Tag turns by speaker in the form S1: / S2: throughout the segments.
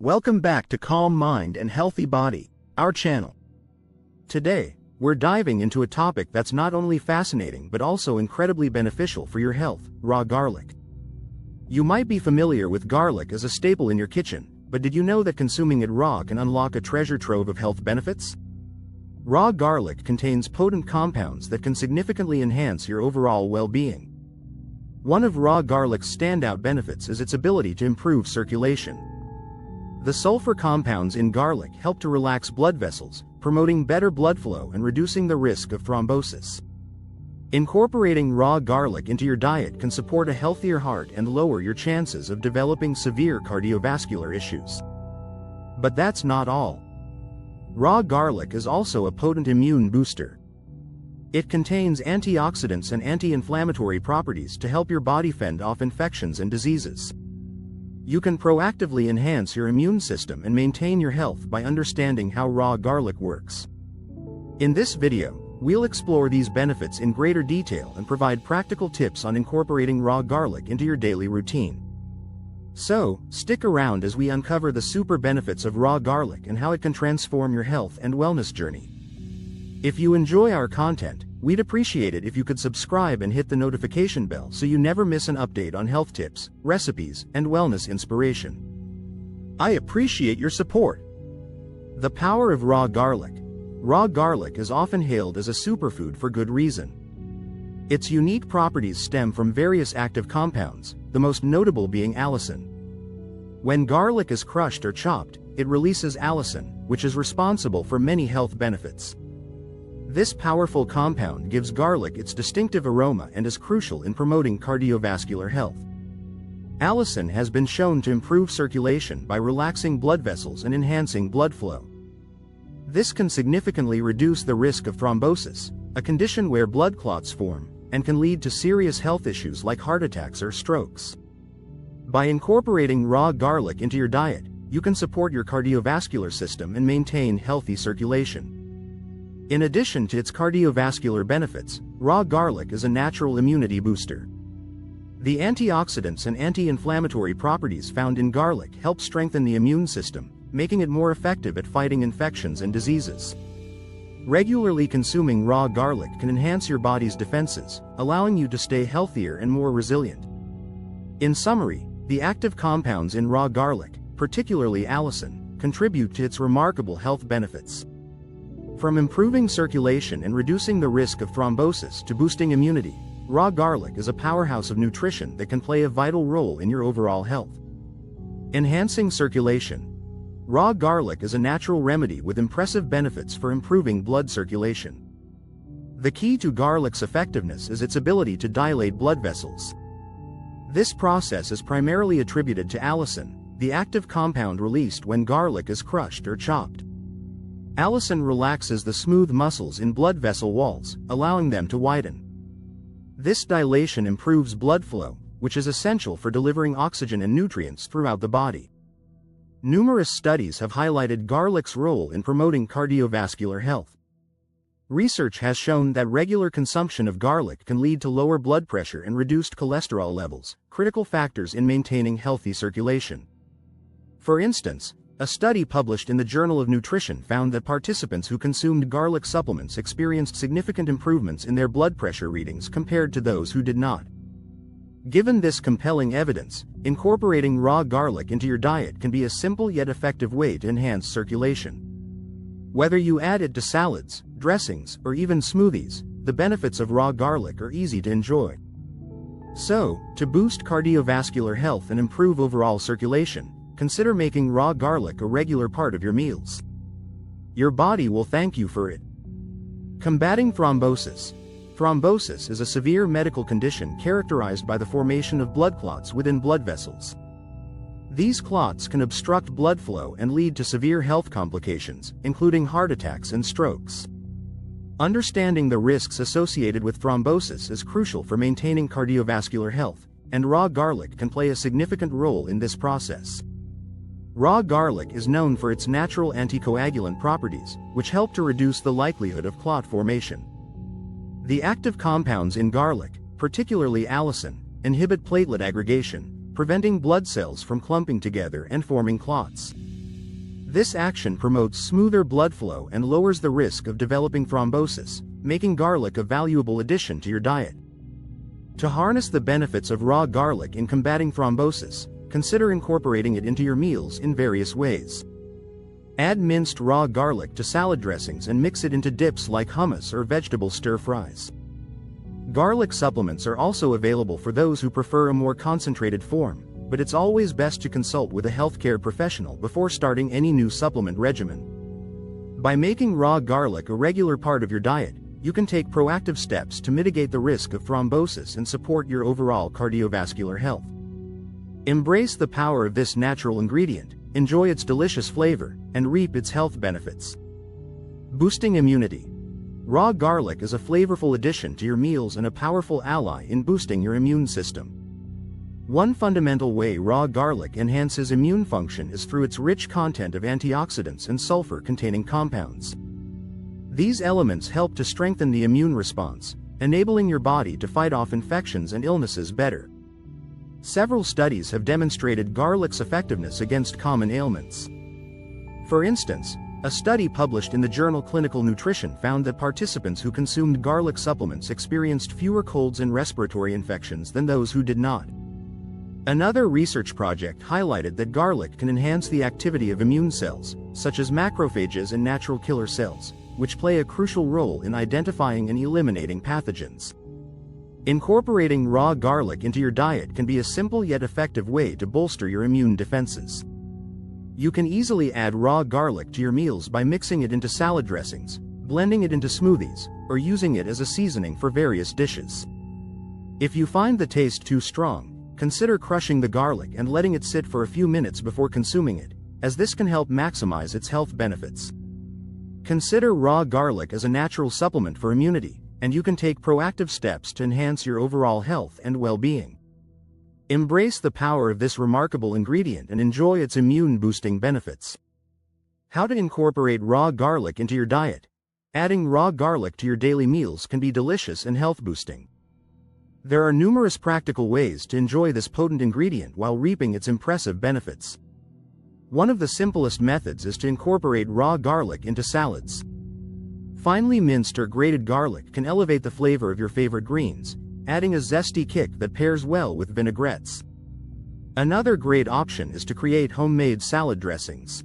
S1: Welcome back to Calm Mind and Healthy Body, our channel. Today, we're diving into a topic that's not only fascinating but also incredibly beneficial for your health: raw garlic. You might be familiar with garlic as a staple in your kitchen, but did you know that consuming it raw can unlock a treasure trove of health benefits? Raw garlic contains potent compounds that can significantly enhance your overall well-being. One of raw garlic's standout benefits is its ability to improve circulation. The sulfur compounds in garlic help to relax blood vessels, promoting better blood flow and reducing the risk of thrombosis. Incorporating raw garlic into your diet can support a healthier heart and lower your chances of developing severe cardiovascular issues. But that's not all. Raw garlic is also a potent immune booster. It contains antioxidants and anti-inflammatory properties to help your body fend off infections and diseases. You can proactively enhance your immune system and maintain your health by understanding how raw garlic works. In this video, we'll explore these benefits in greater detail and provide practical tips on incorporating raw garlic into your daily routine. So, stick around as we uncover the super benefits of raw garlic and how it can transform your health and wellness journey. If you enjoy our content, we'd appreciate it if you could subscribe and hit the notification bell so you never miss an update on health tips, recipes, and wellness inspiration. I appreciate your support. The power of raw garlic. Raw garlic is often hailed as a superfood for good reason. Its unique properties stem from various active compounds, the most notable being allicin. When garlic is crushed or chopped, it releases allicin, which is responsible for many health benefits. This powerful compound gives garlic its distinctive aroma and is crucial in promoting cardiovascular health. Allicin has been shown to improve circulation by relaxing blood vessels and enhancing blood flow. This can significantly reduce the risk of thrombosis, a condition where blood clots form, and can lead to serious health issues like heart attacks or strokes. By incorporating raw garlic into your diet, you can support your cardiovascular system and maintain healthy circulation. In addition to its cardiovascular benefits, raw garlic is a natural immunity booster. The antioxidants and anti-inflammatory properties found in garlic help strengthen the immune system, making it more effective at fighting infections and diseases. Regularly consuming raw garlic can enhance your body's defenses, allowing you to stay healthier and more resilient. In summary, the active compounds in raw garlic, particularly allicin, contribute to its remarkable health benefits. From improving circulation and reducing the risk of thrombosis to boosting immunity, raw garlic is a powerhouse of nutrition that can play a vital role in your overall health. Enhancing circulation. Raw garlic is a natural remedy with impressive benefits for improving blood circulation. The key to garlic's effectiveness is its ability to dilate blood vessels. This process is primarily attributed to allicin, the active compound released when garlic is crushed or chopped. Allicin relaxes the smooth muscles in blood vessel walls, allowing them to widen. This dilation improves blood flow, which is essential for delivering oxygen and nutrients throughout the body. Numerous studies have highlighted garlic's role in promoting cardiovascular health. Research has shown that regular consumption of garlic can lead to lower blood pressure and reduced cholesterol levels, critical factors in maintaining healthy circulation. For instance, a study published in the Journal of Nutrition found that participants who consumed garlic supplements experienced significant improvements in their blood pressure readings compared to those who did not. Given this compelling evidence, incorporating raw garlic into your diet can be a simple yet effective way to enhance circulation. Whether you add it to salads, dressings, or even smoothies, the benefits of raw garlic are easy to enjoy. So, to boost cardiovascular health and improve overall circulation, consider making raw garlic a regular part of your meals. Your body will thank you for it. Combating thrombosis. Thrombosis is a severe medical condition characterized by the formation of blood clots within blood vessels. These clots can obstruct blood flow and lead to severe health complications, including heart attacks and strokes. Understanding the risks associated with thrombosis is crucial for maintaining cardiovascular health, and raw garlic can play a significant role in this process. Raw garlic is known for its natural anticoagulant properties, which help to reduce the likelihood of clot formation. The active compounds in garlic, particularly allicin, inhibit platelet aggregation, preventing blood cells from clumping together and forming clots. This action promotes smoother blood flow and lowers the risk of developing thrombosis, making garlic a valuable addition to your diet. To harness the benefits of raw garlic in combating thrombosis, consider incorporating it into your meals in various ways. Add minced raw garlic to salad dressings and mix it into dips like hummus or vegetable stir-fries. Garlic supplements are also available for those who prefer a more concentrated form, but it's always best to consult with a healthcare professional before starting any new supplement regimen. By making raw garlic a regular part of your diet, you can take proactive steps to mitigate the risk of thrombosis and support your overall cardiovascular health. Embrace the power of this natural ingredient, enjoy its delicious flavor, and reap its health benefits. Boosting immunity. Raw garlic is a flavorful addition to your meals and a powerful ally in boosting your immune system. One fundamental way raw garlic enhances immune function is through its rich content of antioxidants and sulfur-containing compounds. These elements help to strengthen the immune response, enabling your body to fight off infections and illnesses better. Several studies have demonstrated garlic's effectiveness against common ailments. For instance, a study published in the journal Clinical Nutrition found that participants who consumed garlic supplements experienced fewer colds and respiratory infections than those who did not. Another research project highlighted that garlic can enhance the activity of immune cells, such as macrophages and natural killer cells, which play a crucial role in identifying and eliminating pathogens. Incorporating raw garlic into your diet can be a simple yet effective way to bolster your immune defenses. You can easily add raw garlic to your meals by mixing it into salad dressings, blending it into smoothies, or using it as a seasoning for various dishes. If you find the taste too strong, consider crushing the garlic and letting it sit for a few minutes before consuming it, as this can help maximize its health benefits. Consider raw garlic as a natural supplement for immunity, and you can take proactive steps to enhance your overall health and well-being. Embrace the power of this remarkable ingredient and enjoy its immune-boosting benefits. How to incorporate raw garlic into your diet. Adding raw garlic to your daily meals can be delicious and health-boosting. There are numerous practical ways to enjoy this potent ingredient while reaping its impressive benefits. One of the simplest methods is to incorporate raw garlic into salads. Finely minced or grated garlic can elevate the flavor of your favorite greens, adding a zesty kick that pairs well with vinaigrettes. Another great option is to create homemade salad dressings.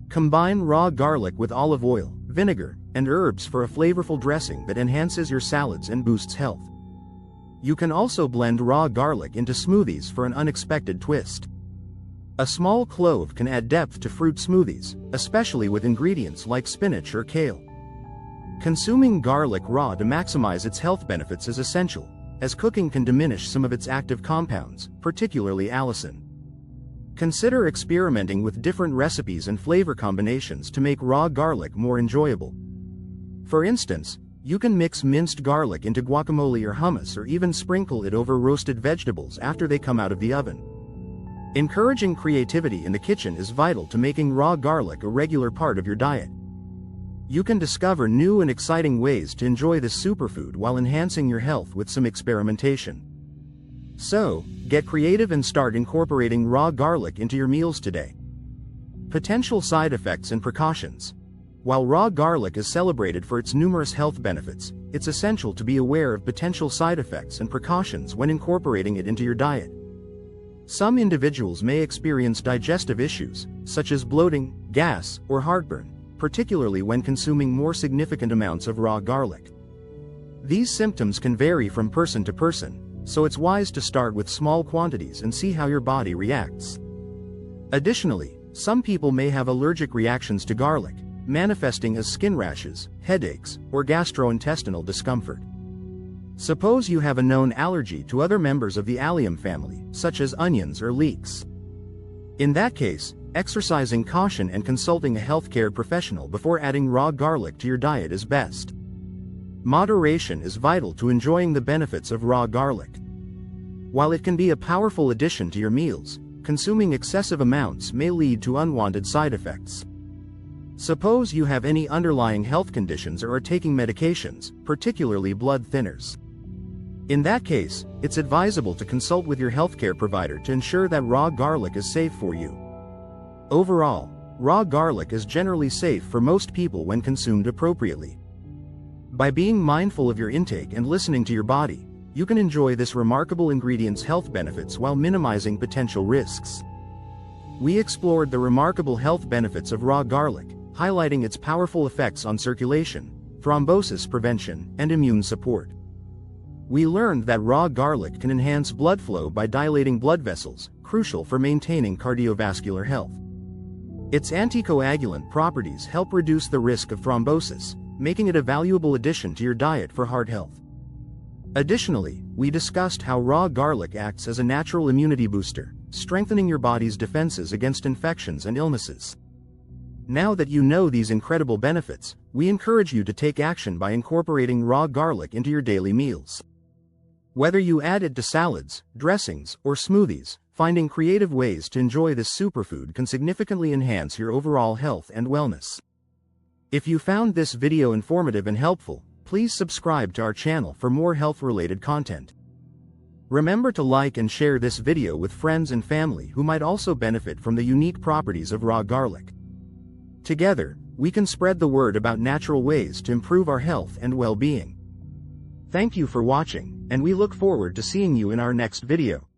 S1: Combine raw garlic with olive oil, vinegar, and herbs for a flavorful dressing that enhances your salads and boosts health. You can also blend raw garlic into smoothies for an unexpected twist. A small clove can add depth to fruit smoothies, especially with ingredients like spinach or kale. Consuming garlic raw to maximize its health benefits is essential, as cooking can diminish some of its active compounds, particularly allicin. Consider experimenting with different recipes and flavor combinations to make raw garlic more enjoyable. For instance, you can mix minced garlic into guacamole or hummus, or even sprinkle it over roasted vegetables after they come out of the oven. Encouraging creativity in the kitchen is vital to making raw garlic a regular part of your diet. You can discover new and exciting ways to enjoy this superfood while enhancing your health with some experimentation. So, get creative and start incorporating raw garlic into your meals today. Potential side effects and precautions. While raw garlic is celebrated for its numerous health benefits, it's essential to be aware of potential side effects and precautions when incorporating it into your diet. Some individuals may experience digestive issues, such as bloating, gas, or heartburn, particularly when consuming more significant amounts of raw garlic. These symptoms can vary from person to person, so it's wise to start with small quantities and see how your body reacts. Additionally, some people may have allergic reactions to garlic, manifesting as skin rashes, headaches, or gastrointestinal discomfort. Suppose you have a known allergy to other members of the allium family, such as onions or leeks. In that case, exercising caution and consulting a healthcare professional before adding raw garlic to your diet is best. Moderation is vital to enjoying the benefits of raw garlic. While it can be a powerful addition to your meals, consuming excessive amounts may lead to unwanted side effects. Suppose you have any underlying health conditions or are taking medications, particularly blood thinners. In that case, it's advisable to consult with your healthcare provider to ensure that raw garlic is safe for you. Overall, raw garlic is generally safe for most people when consumed appropriately. By being mindful of your intake and listening to your body, you can enjoy this remarkable ingredient's health benefits while minimizing potential risks. We explored the remarkable health benefits of raw garlic, highlighting its powerful effects on circulation, thrombosis prevention, and immune support. We learned that raw garlic can enhance blood flow by dilating blood vessels, crucial for maintaining cardiovascular health. Its anticoagulant properties help reduce the risk of thrombosis, making it a valuable addition to your diet for heart health. Additionally, we discussed how raw garlic acts as a natural immunity booster, strengthening your body's defenses against infections and illnesses. Now that you know these incredible benefits, we encourage you to take action by incorporating raw garlic into your daily meals. Whether you add it to salads, dressings, or smoothies, finding creative ways to enjoy this superfood can significantly enhance your overall health and wellness. If you found this video informative and helpful, please subscribe to our channel for more health-related content. Remember to like and share this video with friends and family who might also benefit from the unique properties of raw garlic. Together, we can spread the word about natural ways to improve our health and well-being. Thank you for watching, and we look forward to seeing you in our next video.